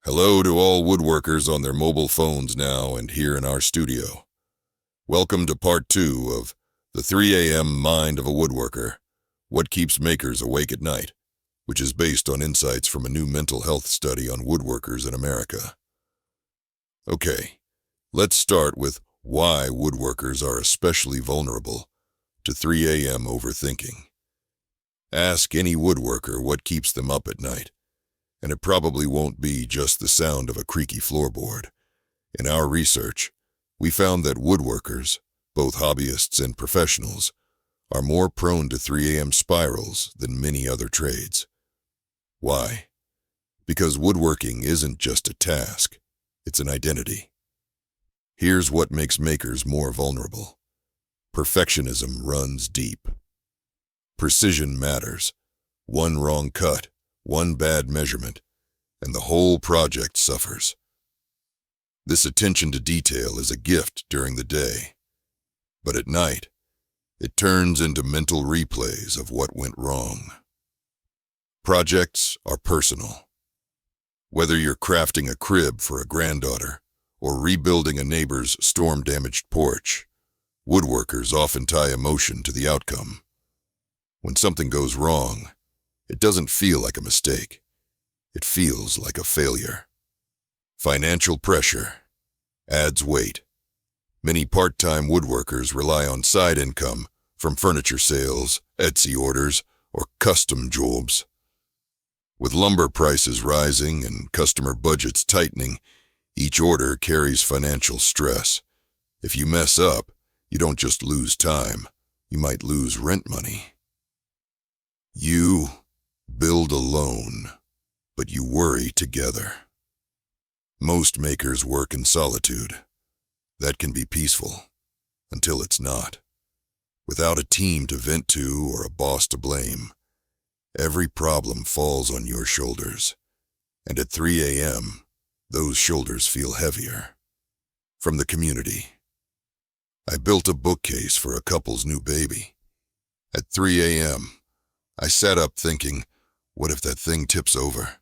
Hello to all woodworkers on their mobile phones now and here in our studio. Welcome to part 2 of The 3 a.m. Mind of a Woodworker, What Keeps Makers Awake at Night, which is based on insights from a new mental health study on woodworkers in America. Okay, let's start with why woodworkers are especially vulnerable to 3 a.m. overthinking. Ask any woodworker what keeps them up at night, and it probably won't be just the sound of a creaky floorboard. In our research, we found that woodworkers, both hobbyists and professionals, are more prone to 3 a.m. spirals than many other trades. Why? Because woodworking isn't just a task, it's an identity. Here's what makes makers more vulnerable. Perfectionism runs deep. Precision matters. One wrong cut, one bad measurement, and the whole project suffers. This attention to detail is a gift during the day, but at night, it turns into mental replays of what went wrong. Projects are personal. Whether you're crafting a crib for a granddaughter or rebuilding a neighbor's storm-damaged porch, woodworkers often tie emotion to the outcome. When something goes wrong, it doesn't feel like a mistake. It feels like a failure. Financial pressure adds weight. Many part-time woodworkers rely on side income from furniture sales, Etsy orders, or custom jobs. With lumber prices rising and customer budgets tightening, each order carries financial stress. If you mess up, you don't just lose time, you might lose rent money. You build alone, but you worry together. Most makers work in solitude. That can be peaceful, until it's not. Without a team to vent to or a boss to blame, every problem falls on your shoulders, and at 3 a.m., those shoulders feel heavier. From the community. I built a bookcase for a couple's new baby. At 3 a.m., I sat up thinking, what if that thing tips over?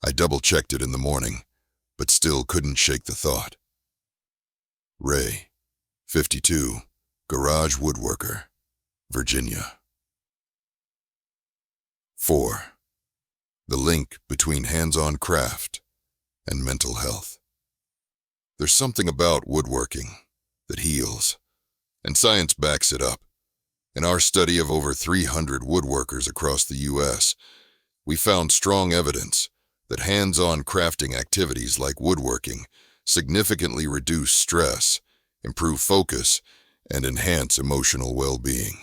I double-checked it in the morning, but still couldn't shake the thought. Ray, 52, garage woodworker, Virginia. 4. The link between hands-on craft and mental health. There's something about woodworking that heals, and science backs it up. In our study of over 300 woodworkers across the U.S., we found strong evidence that hands-on crafting activities like woodworking significantly reduce stress, improve focus, and enhance emotional well-being,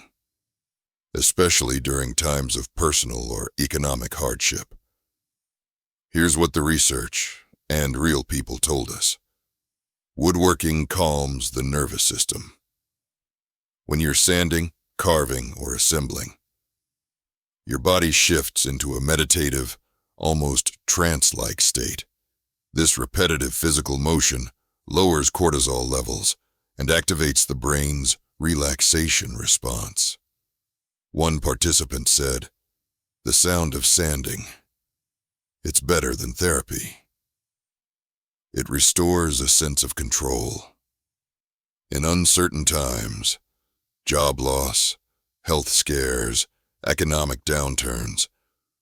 especially during times of personal or economic hardship. Here's what the research and real people told us. Woodworking calms the nervous system. When you're sanding, carving, or assembling, your body shifts into a meditative, almost trance-like state. This repetitive physical motion lowers cortisol levels and activates the brain's relaxation response. One participant said, "The sound of sanding. It's better than therapy. It restores a sense of control. In uncertain times, job loss, health scares, economic downturns,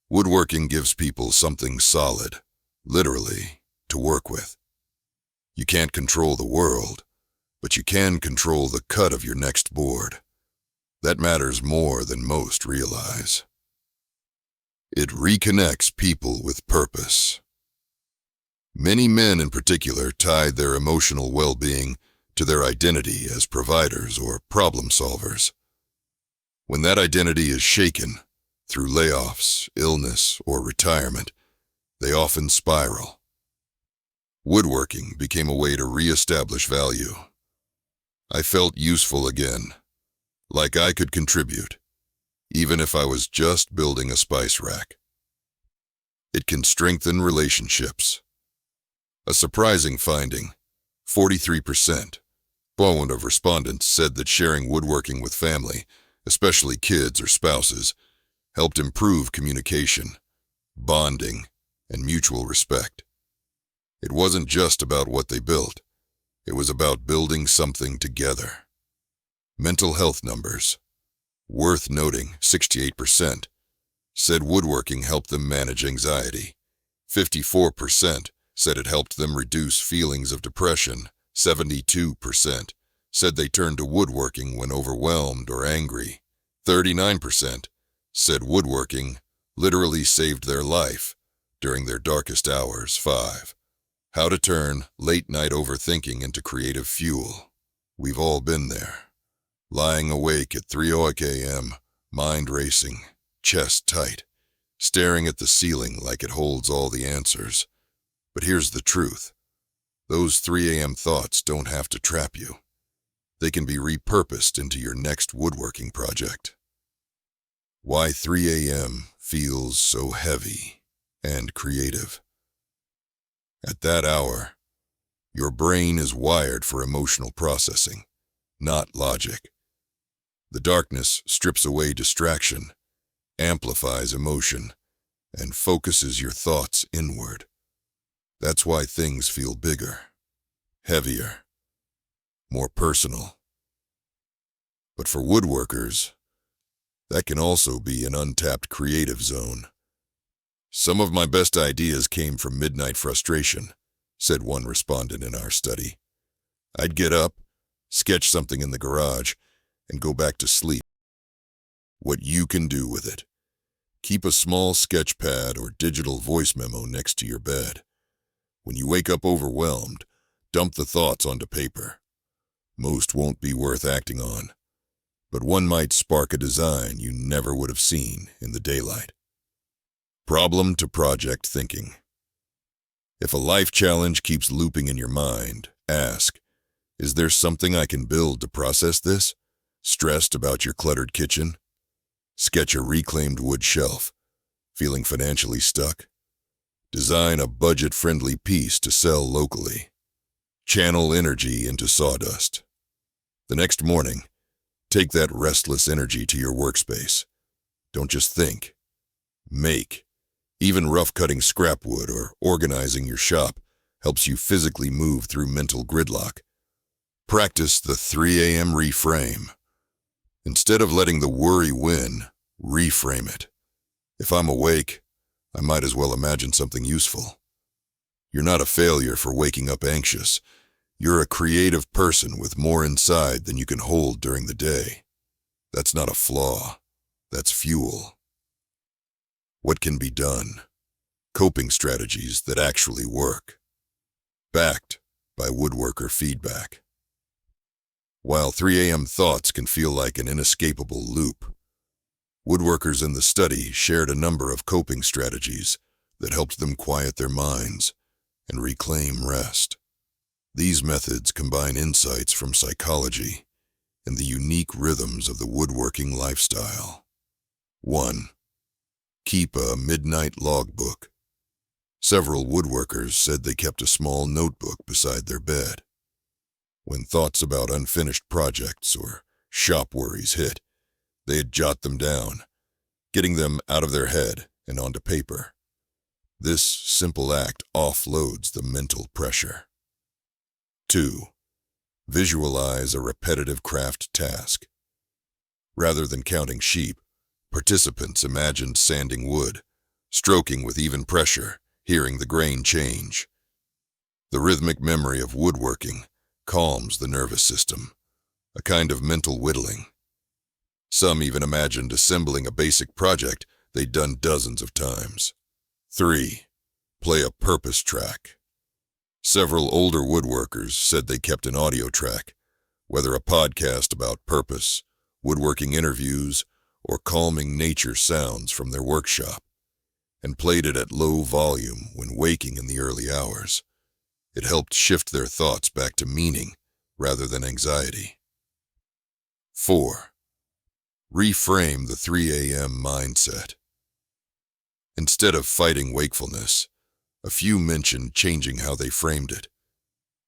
woodworking gives people something solid, literally, to work with. You can't control the world, but you can control the cut of your next board. That matters more than most realize. It reconnects people with purpose. Many men in particular tied their emotional well-being to their identity as providers or problem solvers. When that identity is shaken, through layoffs, illness, or retirement, they often spiral. Woodworking became a way to re-establish value. I felt useful again, like I could contribute, even if I was just building a spice rack. It can strengthen relationships. A surprising finding, 43% of respondents said that sharing woodworking with family, especially kids or spouses, helped improve communication, bonding, and mutual respect. It wasn't just about what they built. It was about building something together. Mental health numbers. Worth noting, 68% said woodworking helped them manage anxiety. 54% said it helped them reduce feelings of depression. 72% said they turned to woodworking when overwhelmed or angry. 39% said woodworking literally saved their life during their darkest hours. 5. How to turn late-night overthinking into creative fuel. We've all been there. Lying awake at 3 a.m., mind racing, chest tight, staring at the ceiling like it holds all the answers. But here's the truth. Those 3 a.m. thoughts don't have to trap you. They can be repurposed into your next woodworking project. Why 3 a.m. feels so heavy and creative. At that hour, your brain is wired for emotional processing, not logic. The darkness strips away distraction, amplifies emotion, and focuses your thoughts inward. That's why things feel bigger, heavier, more personal. But for woodworkers, that can also be an untapped creative zone. Some of my best ideas came from midnight frustration, said one respondent in our study. I'd get up, sketch something in the garage, and go back to sleep. What you can do with it. Keep a small sketch pad or digital voice memo next to your bed. When you wake up overwhelmed, dump the thoughts onto paper. Most won't be worth acting on, but one might spark a design you never would have seen in the daylight. Problem to project thinking. If a life challenge keeps looping in your mind, ask, is there something I can build to process this? Stressed about your cluttered kitchen? Sketch a reclaimed wood shelf. Feeling financially stuck? Design a budget-friendly piece to sell locally. Channel energy into sawdust. The next morning, take that restless energy to your workspace. Don't just think. Make. Even rough-cutting scrap wood or organizing your shop helps you physically move through mental gridlock. Practice the 3 a.m. reframe. Instead of letting the worry win, reframe it. If I'm awake, I might as well imagine something useful. You're not a failure for waking up anxious. You're a creative person with more inside than you can hold during the day. That's not a flaw. That's fuel. What can be done? Coping strategies that actually work. Backed by Woodworker feedback. While 3 a.m. thoughts can feel like an inescapable loop, woodworkers in the study shared a number of coping strategies that helped them quiet their minds and reclaim rest. These methods combine insights from psychology and the unique rhythms of the woodworking lifestyle. 1. Keep a midnight logbook. Several woodworkers said they kept a small notebook beside their bed. When thoughts about unfinished projects or shop worries hit, they'd jot them down, getting them out of their head and onto paper. This simple act offloads the mental pressure. 2. Visualize a repetitive craft task. Rather than counting sheep, participants imagined sanding wood, stroking with even pressure, hearing the grain change. The rhythmic memory of woodworking calms the nervous system, a kind of mental whittling. Some even imagined assembling a basic project they'd done dozens of times. 3. Play a purpose track. Several older woodworkers said they kept an audio track, whether a podcast about purpose, woodworking interviews, or calming nature sounds from their workshop, and played it at low volume when waking in the early hours. It helped shift their thoughts back to meaning rather than anxiety. 4. Reframe the 3 a.m. mindset. Instead of fighting wakefulness, a few mentioned changing how they framed it.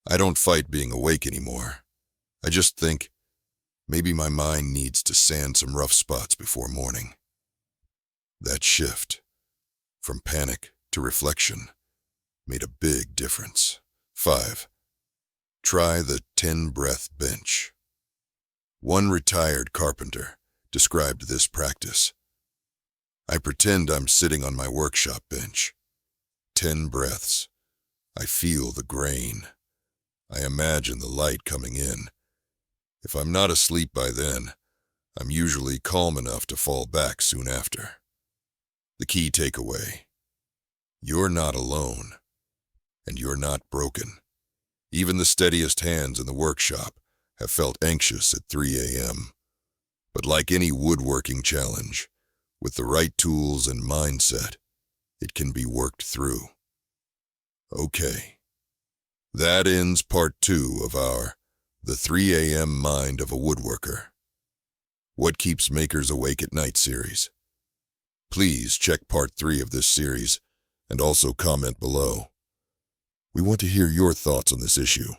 I don't fight being awake anymore. I just think, maybe my mind needs to sand some rough spots before morning. That shift, from panic to reflection, made a big difference. 5. Try the 10-breath bench. One retired carpenter described this practice. I pretend I'm sitting on my workshop bench. 10 breaths. I feel the grain. I imagine the light coming in. If I'm not asleep by then, I'm usually calm enough to fall back soon after. The key takeaway: you're not alone, and you're not broken. Even the steadiest hands in the workshop have felt anxious at 3 a.m. But like any woodworking challenge, with the right tools and mindset, it can be worked through. Okay, that ends part 2 of our The 3 a.m. Mind of a Woodworker. What Keeps Makers Awake at Night series. Please check part 3 of this series and also comment below. We want to hear your thoughts on this issue.